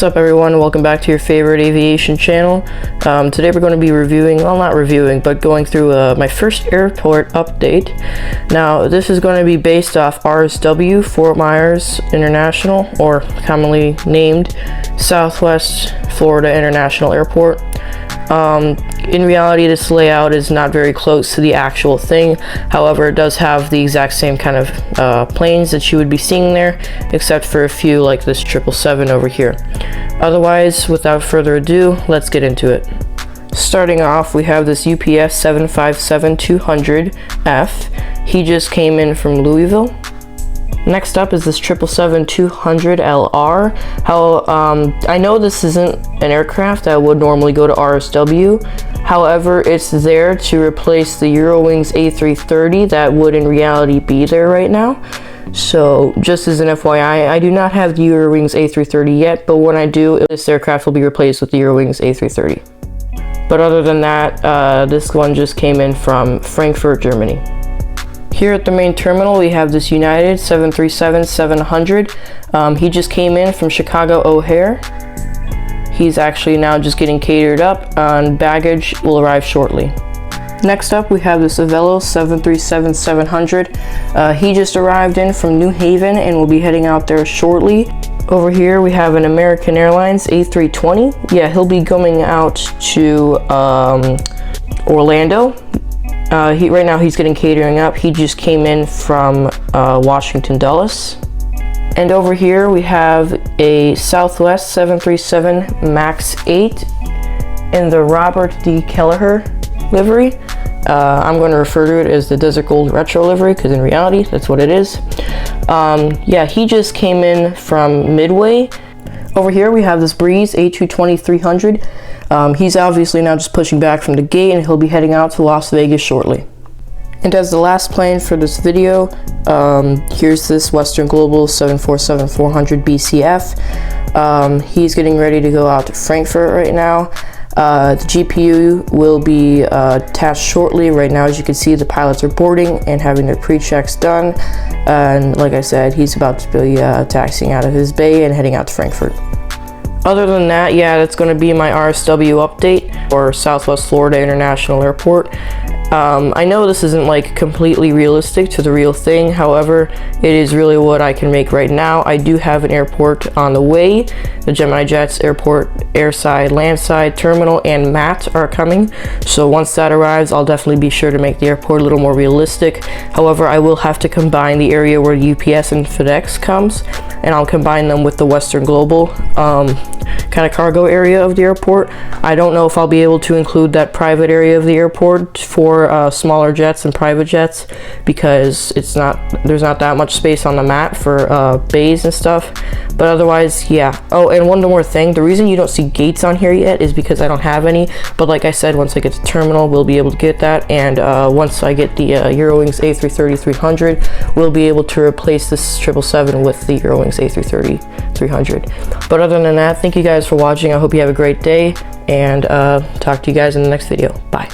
What's up everyone, welcome back to your favorite aviation channel. Today we're going to be reviewing, well not reviewing, but going through my first airport update. Now this is going to be based off RSW, Fort Myers International, or commonly named Southwest Florida International Airport. In reality, this layout is not very close to the actual thing. However, it does have the exact same kind of planes that you would be seeing there, except for a few like this 777 over here. Otherwise, without further ado, let's get into it. Starting off, we have this UPS 757-200F. He just came in from Louisville. Next up is this 777-200LR. I know this isn't an aircraft that would normally go to RSW. However, it's there to replace the Eurowings A330 that would in reality be there right now. So just as an FYI, I do not have the Eurowings A330 yet, but when I do, this aircraft will be replaced with the Eurowings A330. But other than that, this one just came in from Frankfurt, Germany. Here at the main terminal, we have this United 737-700. He just came in from Chicago O'Hare. He's actually now just getting catered up, and baggage will arrive shortly. Next up, we have this Avelo 737-700. He just arrived in from New Haven and will be heading out there shortly. Over here, we have an American Airlines A320. Yeah, he'll be going out to Orlando. Right now he's getting catering up. He just came in from Washington Dulles. And over here we have a Southwest 737 MAX 8 in the Robert D. Kelleher livery. I'm going to refer to it as the Desert Gold Retro livery because in reality that's what it is. Yeah, he just came in from Midway. Over here we have this Breeze A220-300. He's obviously now just pushing back from the gate and he'll be heading out to Las Vegas shortly. And as the last plane for this video, here's this Western Global 747-400 BCF. He's getting ready to go out to Frankfurt right now. The GPU will be attached shortly. Right now, as you can see, the pilots are boarding and having their pre-checks done. And like I said, he's about to be taxiing out of his bay and heading out to Frankfurt. Other than that, yeah, that's going to be my RSW update for Southwest Florida International Airport. I know this isn't like completely realistic to the real thing. However, it is really what I can make right now. I do have an airport on the way. The Gemini Jets Airside, Landside, Terminal, and MAT are coming. So once that arrives, I'll definitely be sure to make the airport a little more realistic. However, I will have to combine the area where UPS and FedEx comes, and I'll combine them with the Western Global kind of cargo area of the airport. I don't know if I'll be able to include that private area of the airport for smaller jets and private jets because there's not that much space on the mat for bays and stuff. But otherwise, yeah. Oh, and one more thing, the reason you don't see gates on here yet is because I don't have any, but like I said, once I get to terminal, we'll be able to get that. And once I get the Eurowings A330-300, we'll be able to replace this 777 with the Eurowings A330-300. But other than that, thank you guys for watching. I hope you have a great day, and talk to you guys in the next video. Bye.